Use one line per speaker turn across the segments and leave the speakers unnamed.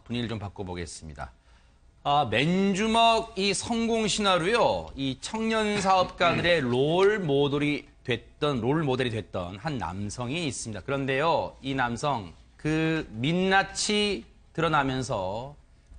분위기를 좀 바꿔보겠습니다. 맨주먹 이 성공 신화로요, 이 청년 사업가들의 롤 모델이 됐던 한 남성이 있습니다. 그런데요, 이 남성 그 민낯이 드러나면서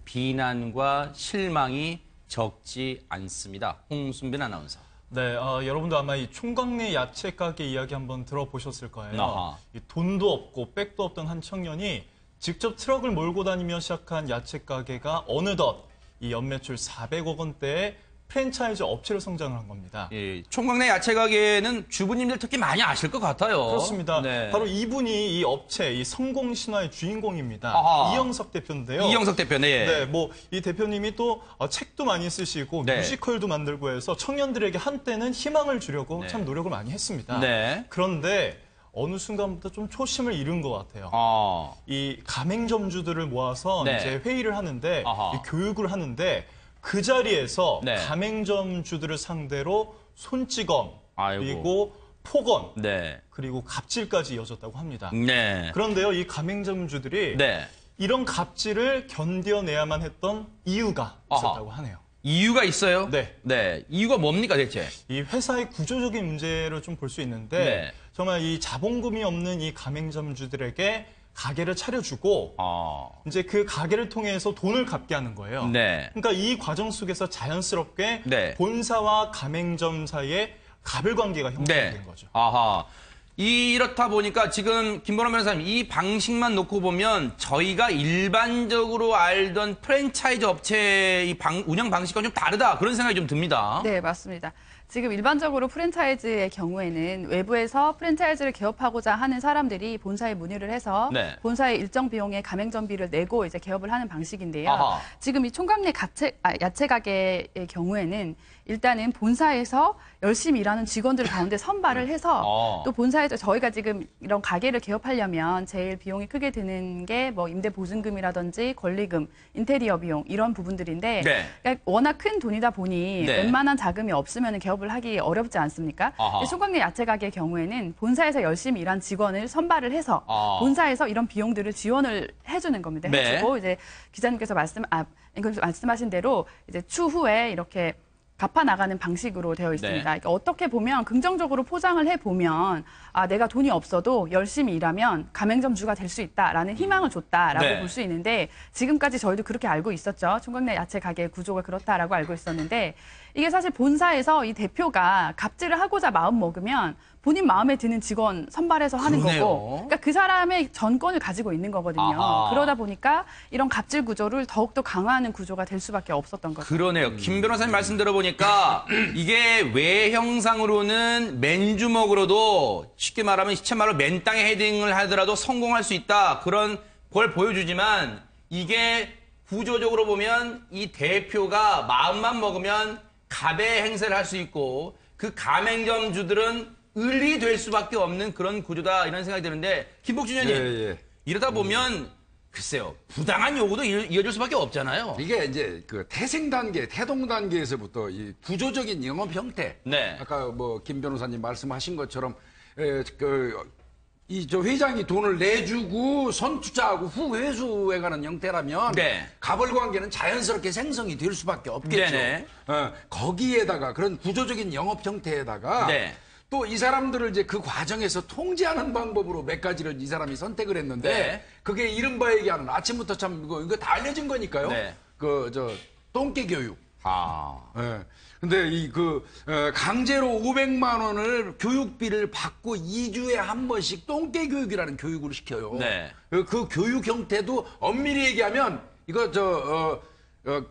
비난과 실망이 적지 않습니다. 홍순빈 아나운서.
네, 여러분도 아마 이 총각내 야채 가게 이야기 한번 들어보셨을 거예요.
아하.
이 돈도 없고 백도 없던 한 청년이 직접 트럭을 몰고 다니며 시작한 야채 가게가 어느덧 이 연매출 400억 원대의 프랜차이즈 업체로 성장을 한 겁니다.
예, 총각내 야채 가게는 주부님들 특히 많이 아실 것 같아요.
그렇습니다.
네.
바로 이분이 이 업체, 이 성공 신화의 주인공입니다.
아하.
이영석 대표인데요.
이영석 대표, 네.
네, 뭐 이 대표님이 또 책도 많이 쓰시고
네.
뮤지컬도 만들고 해서 청년들에게 한때는 희망을 주려고
네.
참 노력을 많이 했습니다.
네.
그런데 어느 순간부터 좀 초심을 잃은 것 같아요. 이 가맹점주들을 모아서
네.
이제 회의를 하는데
아하.
이 교육을 하는데 그 자리에서
네.
가맹점주들을 상대로 손찌검
아이고.
그리고 폭언
네.
그리고 갑질까지 이어졌다고 합니다.
네.
그런데요, 이 가맹점주들이
네.
이런 갑질을 견뎌내야만 했던 이유가 있었다고 하네요.
이유가 있어요?
네.
네. 이유가 뭡니까, 대체?
이 회사의 구조적인 문제를 좀 볼 수 있는데
네.
정말 이 자본금이 없는 이 가맹점주들에게 가게를 차려주고 이제 그 가게를 통해서 돈을 갚게 하는 거예요.
네.
그러니까 이 과정 속에서 자연스럽게
네.
본사와 가맹점 사이에 갑을 관계가 형성된
네.
거죠.
아하. 이렇다 보니까 지금 김보람 변호사님 이 방식만 놓고 보면 저희가 일반적으로 알던 프랜차이즈 업체의 운영 방식과 좀 다르다 그런 생각이 좀 듭니다.
네, 맞습니다. 지금 일반적으로 프랜차이즈의 경우에는 외부에서 프랜차이즈를 개업하고자 하는 사람들이 본사에 문의를 해서
네.
본사의 일정 비용의 가맹점비를 내고 이제 개업을 하는 방식인데요.
아하.
지금 이 총각내 야채 가게의 경우에는 일단은 본사에서 열심히 일하는 직원들 가운데 선발을 해서 또 본사에서 저희가 지금 이런 가게를 개업하려면 제일 비용이 크게 드는 게 뭐 임대 보증금이라든지 권리금, 인테리어 비용 이런 부분들인데
네.
그러니까 워낙 큰 돈이다 보니
네.
웬만한 자금이 없으면 개업을 하기 어렵지 않습니까? 총각내 야채 가게 경우에는 본사에서 열심히 일한 직원을 선발을 해서 본사에서 이런 비용들을 지원을 해주는 겁니다.
네.
해주고 이제 기자님께서 말씀하신 대로 이제 추후에 이렇게 갚아 나가는 방식으로 되어 있습니다.
네.
그러니까 어떻게 보면 긍정적으로 포장을 해보면 내가 돈이 없어도 열심히 일하면 가맹점주가 될 수 있다라는 희망을 줬다라고
네.
볼 수 있는데 지금까지 저희도 그렇게 알고 있었죠. 총각내 야채 가게 구조가 그렇다라고 알고 있었는데 이게 사실 본사에서 이 대표가 갑질을 하고자 마음 먹으면 본인 마음에 드는 직원 선발해서 하는
그러네요.
거고 그러니까 그 사람의 전권을 가지고 있는 거거든요.
아하.
그러다 보니까 이런 갑질 구조를 더욱더 강화하는 구조가 될 수밖에 없었던 거죠.
그러네요. 김 변호사님 말씀 들어보니까 이게 외형상으로는 맨주먹으로도 쉽게 말하면 시체말로 맨땅에 헤딩을 하더라도 성공할 수 있다. 그런 걸 보여주지만 이게 구조적으로 보면 이 대표가 마음만 먹으면 갑의 행세를 할 수 있고 그 가맹점주들은 을이 될 수밖에 없는 그런 구조다 이런 생각이 드는데 김복준 의원님 이러다 보면 글쎄요 부당한 요구도 이어질 수밖에 없잖아요.
이게 이제 그 태생 단계, 태동 단계에서부터 이 구조적인 영업 형태.
네.
아까 뭐 김 변호사님 말씀하신 것처럼 이 저 회장이 돈을 내주고 선투자하고 후 회수해가는 형태라면
네.
갑을 관계는 자연스럽게 생성이 될 수밖에 없겠죠.
네네.
거기에다가 그런 구조적인 영업 형태에다가
네.
또 이 사람들을 이제 그 과정에서 통제하는 방법으로 몇 가지를 이 사람이 선택을 했는데
네.
그게 이른바 얘기하는 아침부터 참 이거 다 알려진 거니까요.
네.
똥개 교육.
네.
근데 강제로 500만 원을 교육비를 받고 2주에 한 번씩 똥개 교육이라는 교육을 시켜요.
네.
그 교육 형태도 엄밀히 얘기하면 이거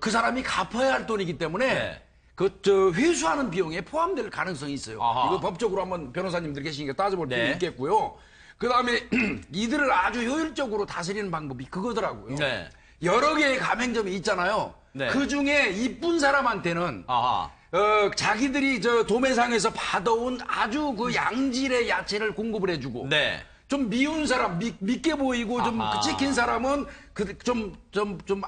그 사람이 갚아야 할 돈이기 때문에
네.
회수하는 비용에 포함될 가능성이 있어요.
아하.
이거 법적으로 한번 변호사님들 계시니까 따져볼 필요
네.
있겠고요. 그 다음에 이들을 아주 효율적으로 다스리는 방법이 그거더라고요.
네.
여러 개의 가맹점이 있잖아요.
네.
그 중에 이쁜 사람한테는 자기들이 도매상에서 받아온 아주 그 양질의 야채를 공급을 해주고
네.
좀 미운 사람, 밉게 보이고 좀 찍힌 사람은 좀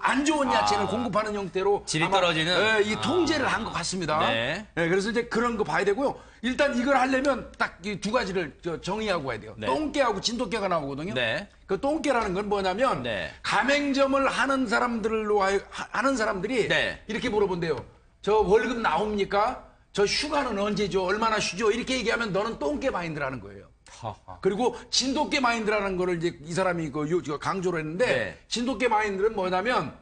안 좋은 야채를 공급하는 형태로
질이
아마,
떨어지는?
이 통제를 한 것 같습니다.
네.
그래서 이제 그런 거 봐야 되고요. 일단 이걸 하려면 딱 이 두 가지를 정의하고 가야 돼요.
네.
똥개하고 진돗개가 나오거든요.
네.
그 똥개라는 건 뭐냐면
네.
가맹점을 하는 사람들이
네.
이렇게 물어본대요. 저 월급 나옵니까? 저 휴가는 언제죠? 얼마나 쉬죠? 이렇게 얘기하면 너는 똥개 마인드라는 거예요. 그리고 진돗개 마인드라는 거를 이제 이 사람이 강조를 했는데
네.
진돗개 마인드는 뭐냐면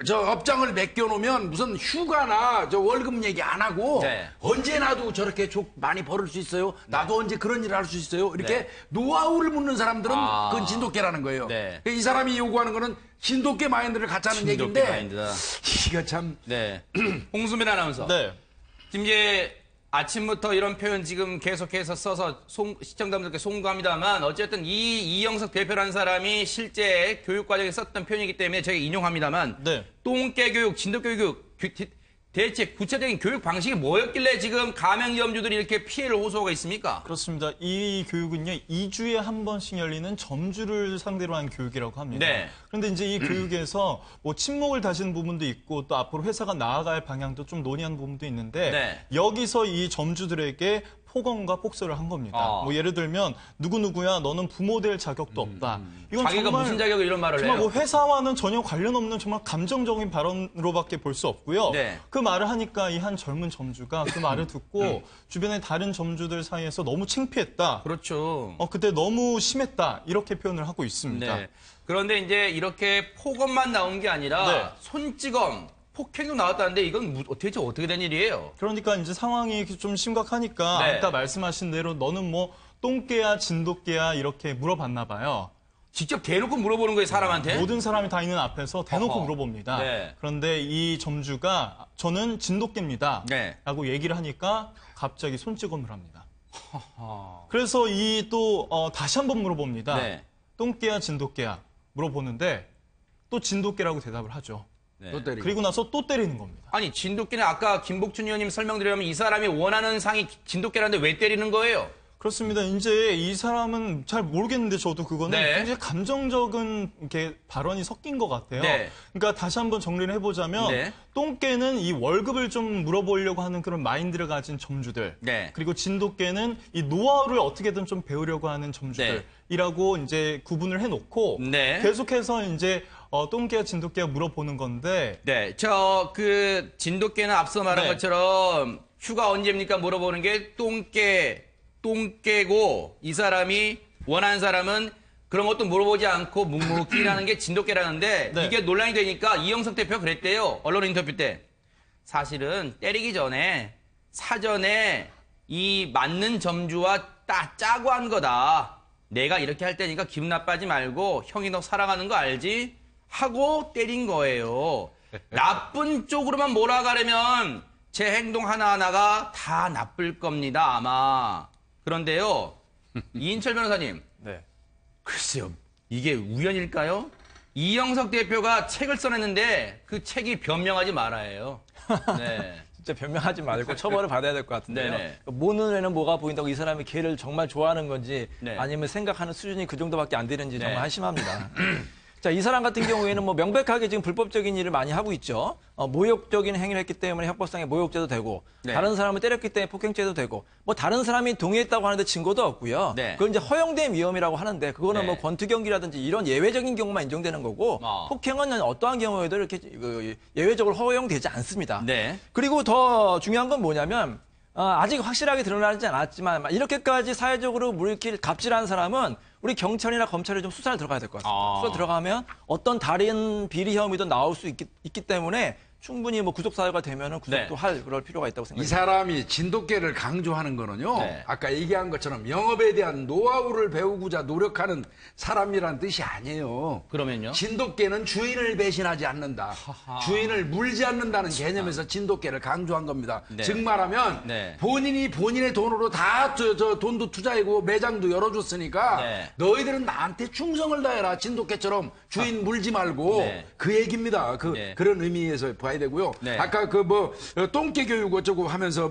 저 업장을 맡겨놓으면 무슨 휴가나 저 월급 얘기 안 하고
네.
언제 나도 저렇게 많이 벌을 수 있어요? 나도 언제 그런 일을 할 수 있어요? 이렇게
네.
노하우를 묻는 사람들은 그건 진돗개라는 거예요.
네.
이 사람이 요구하는 거는 진돗개 마인드를 갖자는
진돗개
얘기인데
마인드다.
이거 참
네. 홍수민 아나운서.
네.
지금 이제 아침부터 이런 표현 지금 계속해서 써서 시청자분들께 송구합니다만 어쨌든 이 이영석 대표라는 사람이 실제 교육 과정에 썼던 표현이기 때문에 제가 인용합니다만
네.
똥개 교육, 진돗개 교육 대체 구체적인 교육 방식이 뭐였길래 지금 가맹점주들이 이렇게 피해를 호소하고 있습니까?
그렇습니다. 이 교육은요, 2주에 한 번씩 열리는 점주를 상대로 한 교육이라고 합니다.
네.
그런데 이제 이 교육에서 뭐 침묵을 다지는 부분도 있고 또 앞으로 회사가 나아갈 방향도 좀 논의하는 부분도 있는데
네.
여기서 이 점주들에게 폭언과 폭소를 한 겁니다. 뭐 예를 들면 누구누구야 너는 부모 될 자격도 없다. 이건
자기가
정말
무슨 자격으로 이런 말을
정말
해요?
뭐 회사와는 전혀 관련 없는 정말 감정적인 발언으로밖에 볼 수 없고요.
네.
그 말을 하니까 이 한 젊은 점주가 그 말을 듣고 주변의 다른 점주들 사이에서 너무 창피했다.
그렇죠.
그때 너무 심했다. 이렇게 표현을 하고 있습니다.
네. 그런데 이제 이렇게 폭언만 나온 게 아니라
네.
손찌검, 폭행도 나왔다는데 이건 도대체 어떻게 된 일이에요?
그러니까 이제 상황이 좀 심각하니까
네.
아까 말씀하신 대로 너는 뭐 똥개야 진돗개야 이렇게 물어봤나 봐요.
직접 대놓고 물어보는 거예요, 사람한테?
모든 사람이 다 있는 앞에서 대놓고
어허.
물어봅니다.
네.
그런데 이 점주가 저는 진돗개입니다.
네.
라고 얘기를 하니까 갑자기 손찌검을 합니다. 그래서 이 또 다시 한번 물어봅니다.
네.
똥개야 진돗개야 물어보는데 또 진돗개라고 대답을 하죠.
네.
또 때리고.
그리고 나서 또 때리는 겁니다.
아니, 진돗개는 아까 김복춘 의원님 설명드리려면 이 사람이 원하는 상이 진돗개라는데 왜 때리는 거예요?
그렇습니다. 이제 이 사람은 잘 모르겠는데 저도 그거는
네.
굉장히 감정적인 이렇게 발언이 섞인 것 같아요.
네.
그러니까 다시 한번 정리를 해보자면
네.
똥개는 이 월급을 좀 물어보려고 하는 그런 마인드를 가진 점주들.
네.
그리고 진돗개는 이 노하우를 어떻게든 좀 배우려고 하는 점주들이라고 이제 구분을 해놓고
네.
계속해서 이제 똥개와 진돗개가 물어보는 건데
네. 진돗개는 앞서 말한
네.
것처럼 휴가 언제입니까? 물어보는 게 똥개고 이 사람이 원하는 사람은 그런 것도 물어보지 않고 묵묵히라는 게 진돗개라는데
네.
이게 논란이 되니까 이영석 대표가 그랬대요. 언론 인터뷰 때. 사실은 때리기 전에 사전에 이 맞는 점주와 짜고 한 거다. 내가 이렇게 할 테니까 기분 나빠하지 말고 형이 너 사랑하는 거 알지? 하고 때린 거예요. 나쁜 쪽으로만 몰아가려면 제 행동 하나하나가 다 나쁠 겁니다, 아마. 그런데요, 이인철 변호사님.
네.
글쎄요, 이게 우연일까요? 이영석 대표가 책을 써냈는데 그 책이 변명하지 말아요. 네.
진짜 변명하지 말고 처벌을 받아야 될 것 같은데요.
네네.
뭐 눈에는 뭐가 보인다고 이 사람이 개를 정말 좋아하는 건지
네.
아니면 생각하는 수준이 그 정도밖에 안 되는지
네.
정말 한심합니다. 자, 이 사람 같은 경우에는 뭐 명백하게 지금 불법적인 일을 많이 하고 있죠. 모욕적인 행위를 했기 때문에 형법상의 모욕죄도 되고
네.
다른 사람을 때렸기 때문에 폭행죄도 되고 뭐 다른 사람이 동의했다고 하는데 증거도 없고요.
네.
그건 이제 허용된 위험이라고 하는데 그거는
네.
뭐 권투경기라든지 이런 예외적인 경우만 인정되는 거고 폭행은 어떠한 경우에도 이렇게 예외적으로 허용되지 않습니다.
네.
그리고 더 중요한 건 뭐냐면 아직 확실하게 드러나지 않았지만 이렇게까지 사회적으로 물길 갑질한 사람은 우리 경찰이나 검찰이 좀 수사를 들어가야 될 것 같습니다. 수사 들어가면 어떤 다른 비리 혐의도 나올 수 있기 때문에 충분히 뭐 구속 사유가 되면은 구속도
네.
할 그럴 필요가 있다고
이
생각합니다.
사람이 진돗개를 강조하는 거는요.
네.
아까 얘기한 것처럼 영업에 대한 노하우를 배우고자 노력하는 사람이라는 뜻이 아니에요.
그러면요?
진돗개는 주인을 배신하지 않는다. 주인을 물지 않는다는 개념에서 진돗개를 강조한 겁니다.
네.
즉 말하면
네.
본인이 본인의 돈으로 다 돈도 투자하고 매장도 열어줬으니까
네.
너희들은 나한테 충성을 다해라. 진돗개처럼 주인 물지 말고
네.
그 얘기입니다.
네.
그런 의미에서 봐야 되고요.
네.
아까 똥개 교육 어쩌고 하면서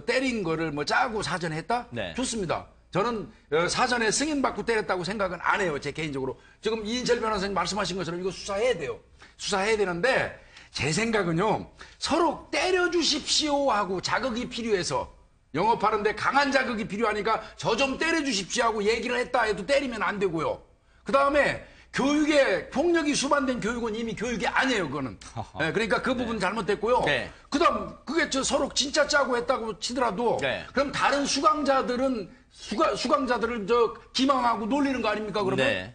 때린 거를 짜고 사전에 했다?
네.
좋습니다. 저는 사전에 승인받고 때렸다고 생각은 안 해요. 제 개인적으로. 지금 이인철 변호사님 말씀하신 것처럼 이거 수사해야 돼요. 수사해야 되는데 제 생각은요. 서로 때려주십시오 하고 자극이 필요해서 영업하는데 강한 자극이 필요하니까 저 좀 때려주십시오 하고 얘기를 했다 해도 때리면 안 되고요. 그 다음에 교육에 폭력이 수반된 교육은 이미 교육이 아니에요. 그거는. 네, 그러니까 그 부분 잘못됐고요.
네.
그다음 그게 저 서로 진짜 짜고 했다고 치더라도
네.
그럼 다른 수강자들은 수강자들을 저 기망하고 놀리는 거 아닙니까? 그러면
네.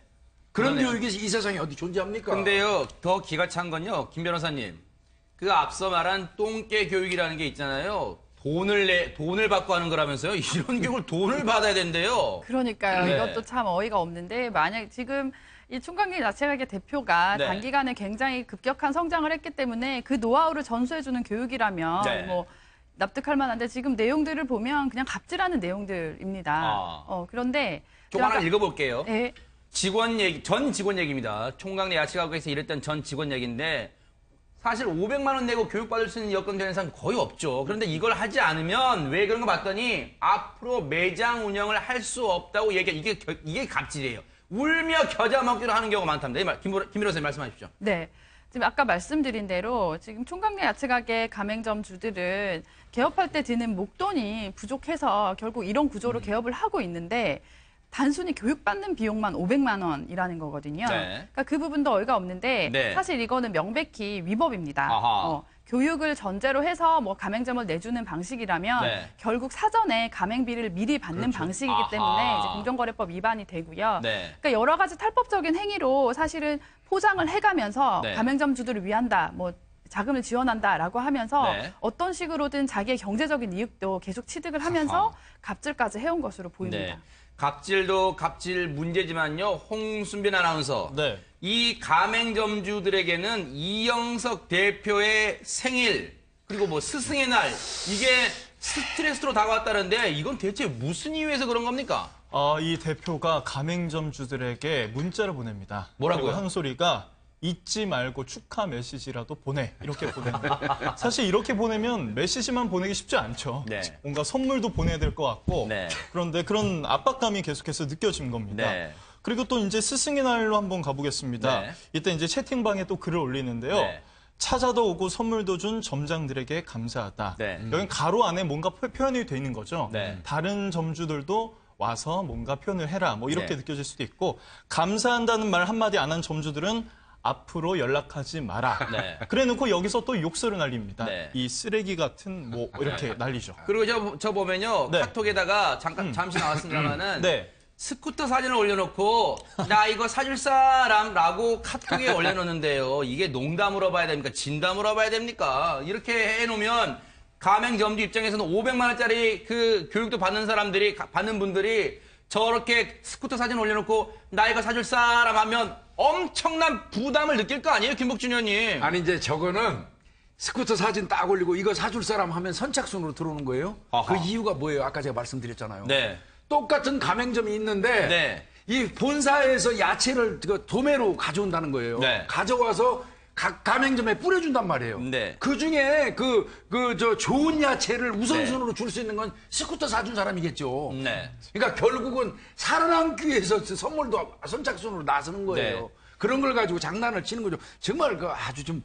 그런
그러네요.
교육이 이 세상에 어디 존재합니까?
근데요, 더 기가 찬 건요, 김 변호사님. 그 앞서 말한 똥개 교육이라는 게 있잖아요. 돈을 받고 하는 거라면서요? 이런 교육을 돈을 받아야 된대요.
그러니까요.
네.
이것도 참 어이가 없는데 만약 지금 이 총각리 야채가게 대표가
네.
단기간에 굉장히 급격한 성장을 했기 때문에 그 노하우를 전수해주는 교육이라면
네.
뭐 납득할 만한데 지금 내용들을 보면 그냥 갑질하는 내용들입니다.
아.
그런데
조금 하나
제가
읽어볼게요.
네,
전 직원 얘기입니다. 총각내 야채가게에서 일했던 전 직원 얘기인데 사실 500만 원 내고 교육받을 수 있는 여건 되는 사람 거의 없죠. 그런데 이걸 하지 않으면 왜 그런 거 봤더니 앞으로 매장 운영을 할 수 없다고 이게 갑질이에요. 울며 겨자 먹기로 하는 경우가 많답니다. 김 변호사님 말씀하십시오.
네. 지금 아까 말씀드린 대로 지금 총각내 야채가게 가맹점 주들은 개업할 때 드는 목돈이 부족해서 결국 이런 구조로 개업을 하고 있는데 단순히 교육받는 비용만 500만 원이라는 거거든요.
네.
그러니까 그 부분도 어이가 없는데
네.
사실 이거는 명백히 위법입니다.
아하.
교육을 전제로 해서 뭐 가맹점을 내주는 방식이라면
네.
결국 사전에 가맹비를 미리 받는 방식이기 때문에
아하.
이제 공정거래법 위반이 되고요.
네.
그러니까 여러 가지 탈법적인 행위로 사실은 포장을 해가면서
네.
가맹점주들을 위한다, 뭐 자금을 지원한다라고 하면서
네.
어떤 식으로든 자기의 경제적인 이익도 계속 취득을 하면서
아하.
갑질까지 해온 것으로 보입니다.
네. 갑질도 갑질 문제지만요. 홍순빈 아나운서.
네.
이 가맹점주들에게는 이영석 대표의 생일 그리고 뭐 스승의 날 이게 스트레스로 다가왔다는데 이건 대체 무슨 이유에서 그런 겁니까?
이 대표가 가맹점주들에게 문자를 보냅니다.
뭐라고요?
그리고 한 소리가 잊지 말고 축하 메시지라도 보내. 이렇게 보내는데 사실 이렇게 보내면 메시지만 보내기 쉽지 않죠.
네.
뭔가 선물도 보내야 될 것 같고
네.
그런데 그런 압박감이 계속해서 느껴진 겁니다.
네.
그리고 또 이제 스승의 날로 한번 가보겠습니다.
네.
이때 이제 채팅방에 또 글을 올리는데요.
네.
찾아도 오고 선물도 준 점장들에게 감사하다.
네.
여긴 가로 안에 뭔가 표현이 돼 있는 거죠.
네.
다른 점주들도 와서 뭔가 표현을 해라. 뭐 이렇게
네.
느껴질 수도 있고 감사한다는 말 한마디 안 한 점주들은 앞으로 연락하지 마라.
네.
그래놓고 여기서 또 욕설을 날립니다.
네.
이 쓰레기 같은 뭐 이렇게 난리죠.
그리고 저 보면요.
네.
카톡에다가 잠시 나왔습니다만은
네.
스쿠터 사진을 올려놓고 나 이거 사줄 사람라고 카톡에 올려놓는데요. 이게 농담으로 봐야 됩니까? 진담으로 봐야 됩니까? 이렇게 해놓으면 가맹점주 입장에서는 500만 원짜리 그 교육도 받는 분들이 저렇게 스쿠터 사진 올려놓고 나 이거 사줄 사람 하면 엄청난 부담을 느낄 거 아니에요, 김복준 의원님?
아니 이제 저거는 스쿠터 사진 딱 올리고 이거 사줄 사람 하면 선착순으로 들어오는 거예요.
아하.
그 이유가 뭐예요? 아까 제가 말씀드렸잖아요.
네.
똑같은 가맹점이 있는데
네.
이 본사에서 야채를 도매로 가져온다는 거예요.
네.
가져와서 각 가맹점에 뿌려준단 말이에요.
네.
그 중에 저 좋은 야채를 우선순위로 줄 수 있는 건 스쿠터 사준 사람이겠죠.
네.
그러니까 결국은 살아남기 위해서 선물도 선착순으로 나서는 거예요.
네.
그런 걸 가지고 장난을 치는 거죠. 정말 그 아주 좀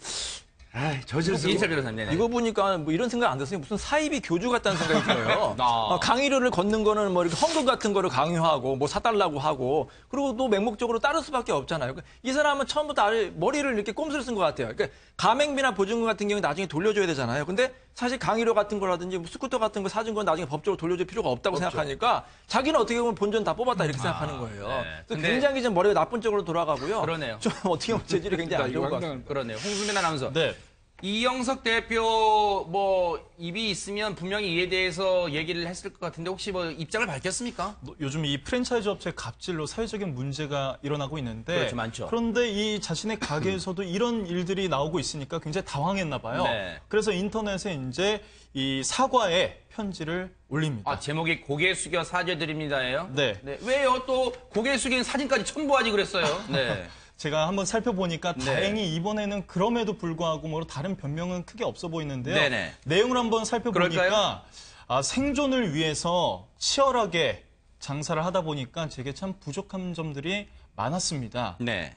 저질스러워.
이인철 변호사님. 네네.
이거 보니까 뭐 이런 생각 안 들었어요. 무슨 사이비 교주 같다는 생각이 들어요.
아.
강의료를 걷는 거는 뭐 이렇게 헌금 같은 거를 강요하고 뭐 사달라고 하고 그리고 또 맹목적으로 따를 수밖에 없잖아요. 그러니까 이 사람은 처음부터 머리를 이렇게 꼼수를 쓴 것 같아요. 그러니까 가맹비나 보증금 같은 경우는 나중에 돌려줘야 되잖아요. 근데 사실 강의료 같은 거라든지 뭐 스쿠터 같은 거 사준 건 나중에 법적으로 돌려줄 필요가 없다고 생각하니까 자기는 어떻게 보면 본전 다 뽑았다 이렇게 생각하는 거예요.
네.
그래서
근데-
굉장히 좀 머리가 나쁜 쪽으로 돌아가고요.
그러네요.
좀 어떻게 보면 재질이 굉장히 안 좋은 것 같습니다.
그러네요. 홍순빈 아나운서.
네.
이영석 대표 뭐 입이 있으면 분명히 이에 대해서 얘기를 했을 것 같은데 혹시 뭐 입장을 밝혔습니까?
요즘 이 프랜차이즈 업체 갑질로 사회적인 문제가 일어나고 있는데
그렇죠, 많죠.
그런데 이 자신의 가게에서도 이런 일들이 나오고 있으니까 굉장히 당황했나 봐요.
네.
그래서 인터넷에 이제 이 사과의 편지를 올립니다.
아, 제목이 고개 숙여 사죄드립니다예요?
네.
왜요? 또 고개 숙인 사진까지 첨부하지 그랬어요. 네.
제가 한번 살펴보니까
네.
다행히 이번에는 그럼에도 불구하고 뭐 다른 변명은 크게 없어 보이는데요.
네네.
내용을 한번 살펴보니까
그럴까요?
생존을 위해서 치열하게 장사를 하다 보니까 제게 참 부족한 점들이 많았습니다.
네.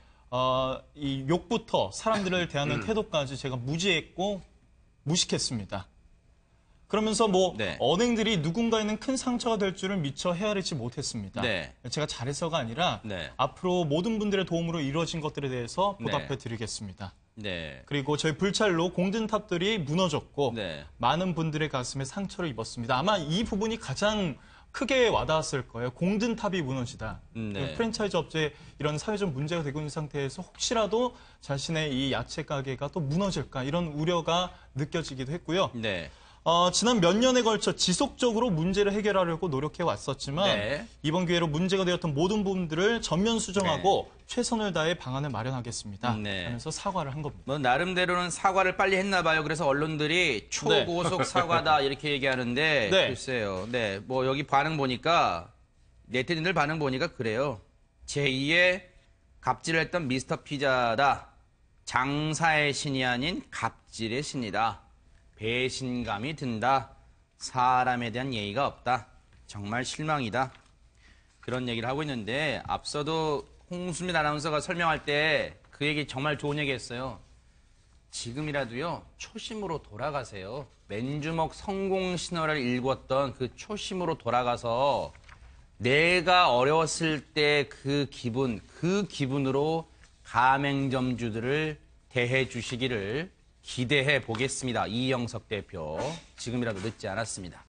이 욕부터 사람들을 대하는 태도까지 제가 무지했고 무식했습니다. 그러면서
네.
언행들이 누군가에는 큰 상처가 될 줄을 미처 헤아리지 못했습니다.
네.
제가 잘해서가 아니라
네.
앞으로 모든 분들의 도움으로 이루어진 것들에 대해서
네.
보답해 드리겠습니다.
네.
그리고 저희 불찰로 공든탑들이 무너졌고
네.
많은 분들의 가슴에 상처를 입었습니다. 아마 이 부분이 가장 크게 와닿았을 거예요. 공든탑이 무너지다.
네.
프랜차이즈 업체에 이런 사회적 문제가 되고 있는 상태에서 혹시라도 자신의 이 야채 가게가 또 무너질까 이런 우려가 느껴지기도 했고요.
네.
지난 몇 년에 걸쳐 지속적으로 문제를 해결하려고 노력해 왔었지만
네.
이번 기회로 문제가 되었던 모든 부분들을 전면 수정하고 최선을 다해 방안을 마련하겠습니다.
네.
하면서 사과를 한 겁니다.
뭐 나름대로는 사과를 빨리 했나 봐요. 그래서 언론들이 초고속 사과다 이렇게 얘기하는데
네.
글쎄요. 네. 뭐 여기 반응 보니까 네티즌들 반응 보니까 그래요. 제2의 갑질을 했던 미스터 피자다. 장사의 신이 아닌 갑질의 신이다. 배신감이 든다. 사람에 대한 예의가 없다. 정말 실망이다. 그런 얘기를 하고 있는데 앞서도 홍수민 아나운서가 설명할 때 그 얘기 정말 좋은 얘기 했어요. 지금이라도요. 초심으로 돌아가세요. 맨주먹 성공 신화를 읽었던 그 초심으로 돌아가서 내가 어려웠을 때 그 기분으로 가맹점주들을 대해 주시기를 기대해 보겠습니다. 이영석 대표. 지금이라도 늦지 않았습니다.